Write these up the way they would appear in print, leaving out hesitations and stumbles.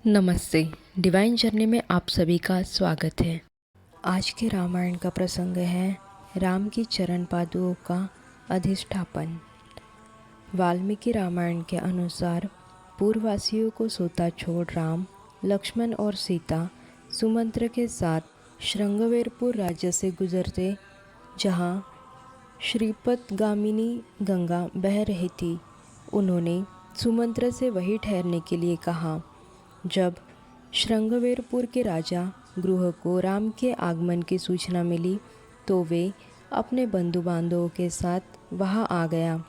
नमस्ते। Divine journey में आप सभी का स्वागत है। आज के रामायण का प्रसंग है राम की चरण पादुओं का अधिष्ठापन। वाल्मीकि रामायण के अनुसार पूर्ववासियों को सोता छोड़ राम, लक्ष्मण और सीता सुमंत्र के साथ श्रृंगवेरपुर राज्य से गुजरते, जहाँ श्रीपतगामिनी गंगा बह रही थी। उन्होंने सुमंत्र से वहीं ठहरने के लिए कहा। जब श्रृंगवेरपुर के राजा गृह को राम के आगमन की सूचना मिली तो वे अपने बंधु बांधवों के साथ वहां आ गया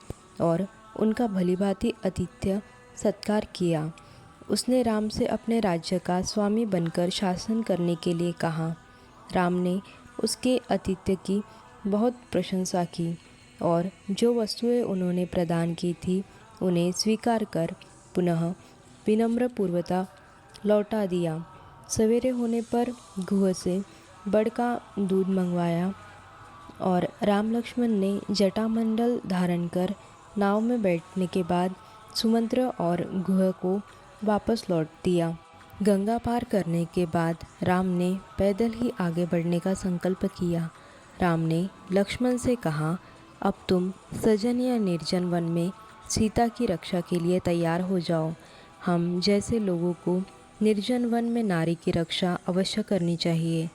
और उनका भलीभांति आतिथ्य सत्कार किया। उसने राम से अपने राज्य का स्वामी बनकर शासन करने के लिए कहा। राम ने उसके आतिथ्य की बहुत प्रशंसा की और जो वस्तुएं उन्होंने प्रदान की थी उन्हें स्वीकार कर पुनः विनम्र पूर्वता लौटा दिया। सवेरे होने पर गुह से बड़ का दूध मंगवाया और राम लक्ष्मण ने जटामंडल धारण कर नाव में बैठने के बाद सुमंत्र और गुह को वापस लौट दिया। गंगा पार करने के बाद राम ने पैदल ही आगे बढ़ने का संकल्प किया। राम ने लक्ष्मण से कहा, अब तुम सजन या निर्जन वन में सीता की रक्षा के लिए तैयार हो जाओ। हम जैसे लोगों को निर्जन वन में नारी की रक्षा अवश्य करनी चाहिए।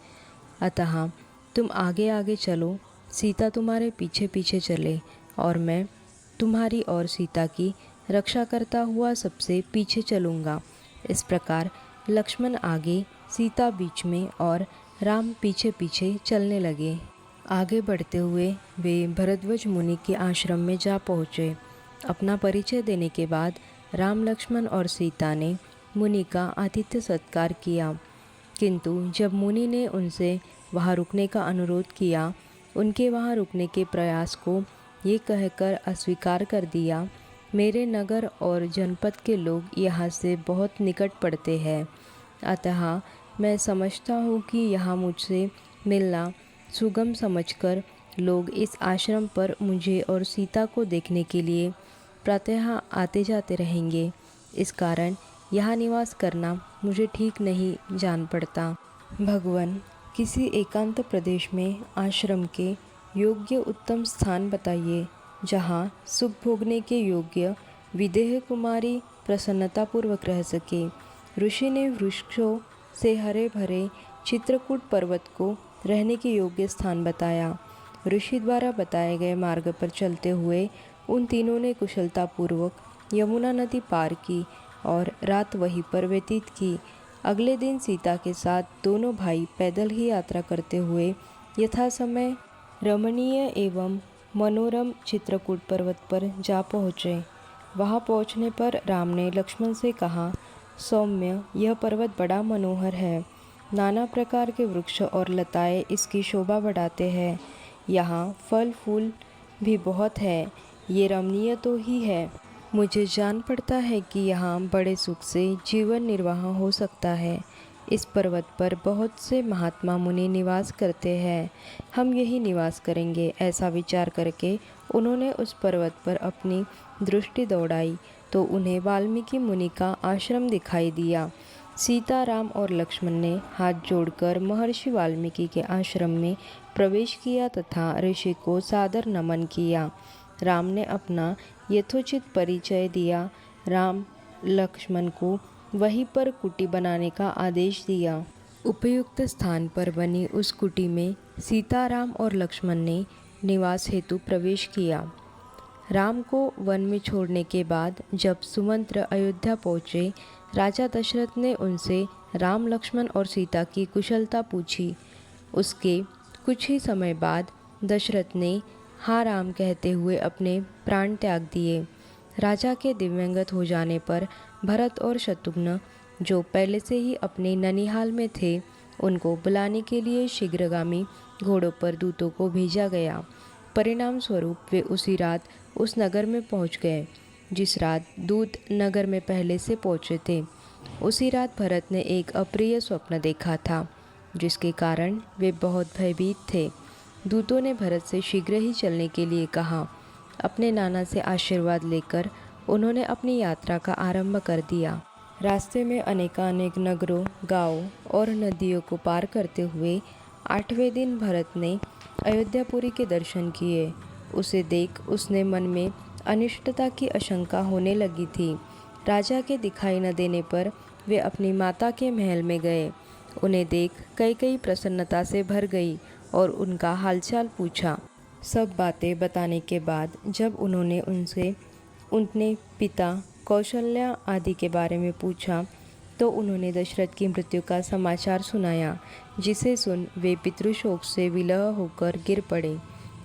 अतः तुम आगे आगे चलो, सीता तुम्हारे पीछे पीछे चले और मैं तुम्हारी और सीता की रक्षा करता हुआ सबसे पीछे चलूँगा। इस प्रकार लक्ष्मण आगे, सीता बीच में और राम पीछे पीछे चलने लगे। आगे बढ़ते हुए वे भरद्वाज मुनि के आश्रम में जा पहुँचे। अपना परिचय देने के बाद राम, लक्ष्मण और सीता ने मुनि का आतिथ्य सत्कार किया, किंतु जब मुनि ने उनसे वहां रुकने का अनुरोध किया, उनके वहां रुकने के प्रयास को ये कहकर अस्वीकार कर दिया, मेरे नगर और जनपद के लोग यहाँ से बहुत निकट पड़ते हैं, अतः मैं समझता हूँ कि यहाँ मुझसे मिलना सुगम समझकर लोग इस आश्रम पर मुझे और सीता को देखने के लिए प्रातः आते जाते रहेंगे। इस कारण यहाँ निवास करना मुझे ठीक नहीं जान पड़ता। भगवान, किसी एकांत प्रदेश में आश्रम के योग्य उत्तम स्थान बताइए, जहाँ सुख भोगने के योग्य विदेह कुमारी प्रसन्नतापूर्वक रह सके। ऋषि ने वृक्षों से हरे भरे चित्रकूट पर्वत को रहने के योग्य स्थान बताया। ऋषि द्वारा बताए गए मार्ग पर चलते हुए उन तीनों ने कुशलतापूर्वक यमुना नदी पार की और रात वहीं पर व्यतीत की। अगले दिन सीता के साथ दोनों भाई पैदल ही यात्रा करते हुए यथा समय रमणीय एवं मनोरम चित्रकूट पर्वत पर जा पहुँचे। वहां पहुँचने पर राम ने लक्ष्मण से कहा, सौम्य, यह पर्वत बड़ा मनोहर है। नाना प्रकार के वृक्ष और लताएं इसकी शोभा बढ़ाते हैं। यहाँ फल फूल भी बहुत है। ये रमणीय तो ही है, मुझे जान पड़ता है कि यहाँ बड़े सुख से जीवन निर्वाह हो सकता है। इस पर्वत पर बहुत से महात्मा मुनि निवास करते हैं। हम यही निवास करेंगे। ऐसा विचार करके उन्होंने उस पर्वत पर अपनी दृष्टि दौड़ाई तो उन्हें वाल्मीकि मुनि का आश्रम दिखाई दिया। सीता, राम और लक्ष्मण ने हाथ जोड़कर महर्षि वाल्मीकि के आश्रम में प्रवेश किया तथा ऋषि को सादर नमन किया। राम ने अपना यथोचित परिचय दिया। राम लक्ष्मण को वहीं पर कुटी बनाने का आदेश दिया। उपयुक्त स्थान पर बनी उस कुटी में सीता, राम और लक्ष्मण ने निवास हेतु प्रवेश किया। राम को वन में छोड़ने के बाद जब सुमंत्र अयोध्या पहुँचे, राजा दशरथ ने उनसे राम, लक्ष्मण और सीता की कुशलता पूछी। उसके कुछ ही समय बाद दशरथ ने हाँ राम कहते हुए अपने प्राण त्याग दिए। राजा के दिव्यंगत हो जाने पर भरत और शत्रुघ्न, जो पहले से ही अपने ननिहाल में थे, उनको बुलाने के लिए शीघ्रगामी घोड़ों पर दूतों को भेजा गया। परिणाम स्वरूप वे उसी रात उस नगर में पहुंच गए जिस रात दूत नगर में पहले से पहुंचे थे। उसी रात भरत ने एक अप्रिय स्वप्न देखा था, जिसके कारण वे बहुत भयभीत थे। दूतों ने भरत से शीघ्र ही चलने के लिए कहा। अपने नाना से आशीर्वाद लेकर उन्होंने अपनी यात्रा का आरंभ कर दिया। रास्ते में अनेकानेक नगरों, गांवों और नदियों को पार करते हुए 8वें दिन भरत ने अयोध्यापुरी के दर्शन किए। उसे देख उसने मन में अनिष्टता की आशंका होने लगी थी। राजा के दिखाई न देने पर वे अपनी माता के महल में गए। उन्हें देख कई प्रसन्नता से भर गई और उनका हालचाल पूछा। सब बातें बताने के बाद जब उन्होंने उनसे उनके पिता कौशल्या आदि के बारे में पूछा तो उन्होंने दशरथ की मृत्यु का समाचार सुनाया, जिसे सुन वे पितृशोक से विलह होकर गिर पड़े।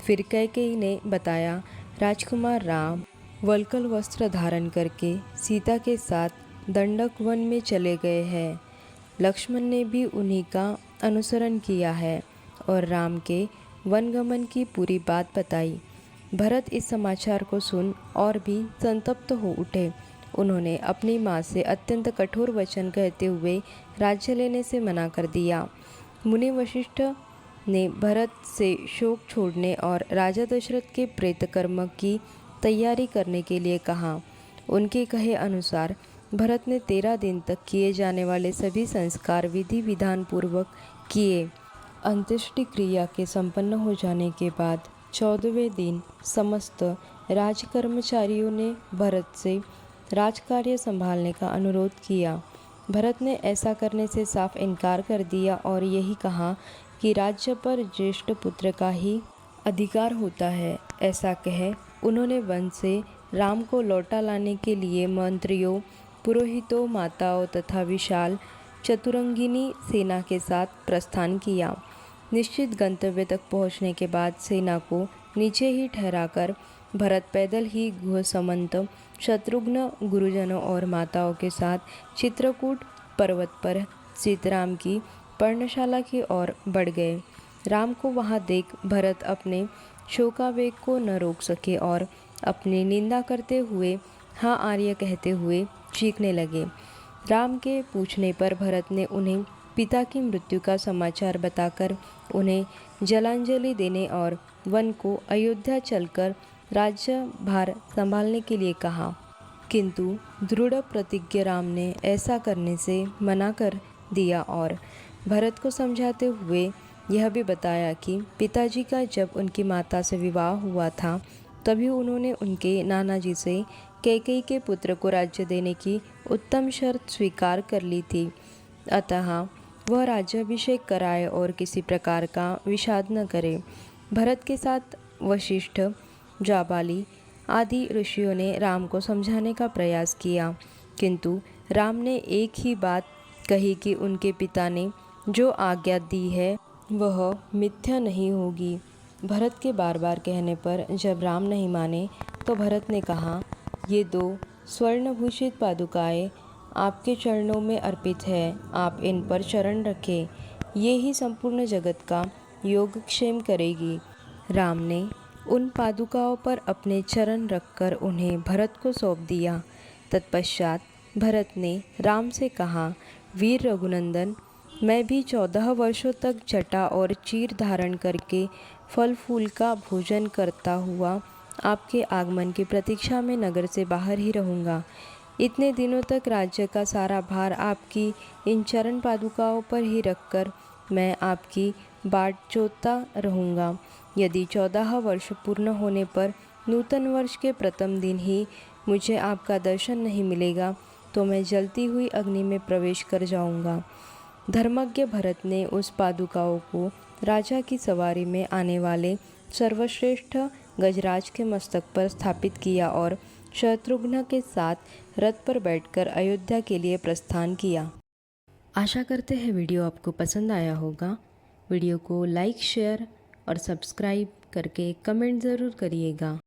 फिर कैकेयी ने बताया, राजकुमार राम वल्कल वस्त्र धारण करके सीता के साथ दंडक वन में चले गए हैं। लक्ष्मण ने भी उन्हीं का अनुसरण किया है और राम के वनगमन की पूरी बात बताई। भरत इस समाचार को सुन और भी संतप्त हो उठे। उन्होंने अपनी माँ से अत्यंत कठोर वचन कहते हुए राज्य लेने से मना कर दिया। मुनि वशिष्ठ ने भरत से शोक छोड़ने और राजा दशरथ के प्रेत कर्म की तैयारी करने के लिए कहा। उनके कहे अनुसार भरत ने 13 दिन तक किए जाने वाले सभी संस्कार विधि विधान पूर्वक किए। अंत्येष्टि क्रिया के संपन्न हो जाने के बाद 14वें दिन समस्त राजकर्मचारियों ने भरत से राजकार्य संभालने का अनुरोध किया। भरत ने ऐसा करने से साफ इनकार कर दिया और यही कहा कि राज्य पर ज्येष्ठ पुत्र का ही अधिकार होता है। ऐसा कह उन्होंने वन से राम को लौटा लाने के लिए मंत्रियों, पुरोहितों, माताओं तथा विशाल चतुरंगिनी सेना के साथ प्रस्थान किया। निश्चित गंतव्य तक पहुंचने के बाद सेना को नीचे ही ठहराकर भरत पैदल ही गुहसमंत शत्रुघ्न, गुरुजनों और माताओं के साथ चित्रकूट पर्वत पर सीताराम की पर्णशाला की ओर बढ़ गए। राम को वहां देख भरत अपने शोकावेग को न रोक सके और अपनी निंदा करते हुए हाँ आर्य कहते हुए चीखने लगे। राम के पूछने पर भरत ने उन्हें पिता की मृत्यु का समाचार बताकर उन्हें जलांजलि देने और वन को अयोध्या चलकर राज्य भार संभालने के लिए कहा। किंतु दृढ़ प्रतिज्ञ राम ने ऐसा करने से मना कर दिया और भरत को समझाते हुए यह भी बताया कि पिताजी का जब उनकी माता से विवाह हुआ था तभी उन्होंने उनके नाना जी से कैकेयी के पुत्र को राज्य देने की उत्तम शर्त स्वीकार कर ली थी। अतः वह राज्याभिषेक कराए और किसी प्रकार का विषाद न करे। भरत के साथ वशिष्ठ, जाबाली आदि ऋषियों ने राम को समझाने का प्रयास किया, किंतु राम ने एक ही बात कही कि उनके पिता ने जो आज्ञा दी है वह मिथ्या नहीं होगी। भरत के बार बार कहने पर जब राम नहीं माने तो भरत ने कहा, ये 2 स्वर्णभूषित पादुकाएं आपके चरणों में अर्पित है, आप इन पर चरण रखें, ये ही संपूर्ण जगत का योगक्षेम करेगी। राम ने उन पादुकाओं पर अपने चरण रखकर उन्हें भरत को सौंप दिया। तत्पश्चात भरत ने राम से कहा, वीर रघुनंदन, मैं भी 14 वर्षों तक जटा और चीर धारण करके फल फूल का भोजन करता हुआ आपके आगमन की प्रतीक्षा में नगर से बाहर ही रहूँगा। इतने दिनों तक राज्य का सारा भार आपकी इन चरण पादुकाओं पर ही रखकर मैं आपकी बाट जोतता रहूँगा। यदि 14 वर्ष पूर्ण होने पर नूतन वर्ष के प्रथम दिन ही मुझे आपका दर्शन नहीं मिलेगा तो मैं जलती हुई अग्नि में प्रवेश कर जाऊँगा। धर्मज्ञ भरत ने उस पादुकाओं को राजा की सवारी में आने वाले सर्वश्रेष्ठ गजराज के मस्तक पर स्थापित किया और शत्रुघ्न के साथ रथ पर बैठकर अयोध्या के लिए प्रस्थान किया। आशा करते हैं वीडियो आपको पसंद आया होगा। वीडियो को लाइक, शेयर और सब्सक्राइब करके कमेंट ज़रूर करिएगा।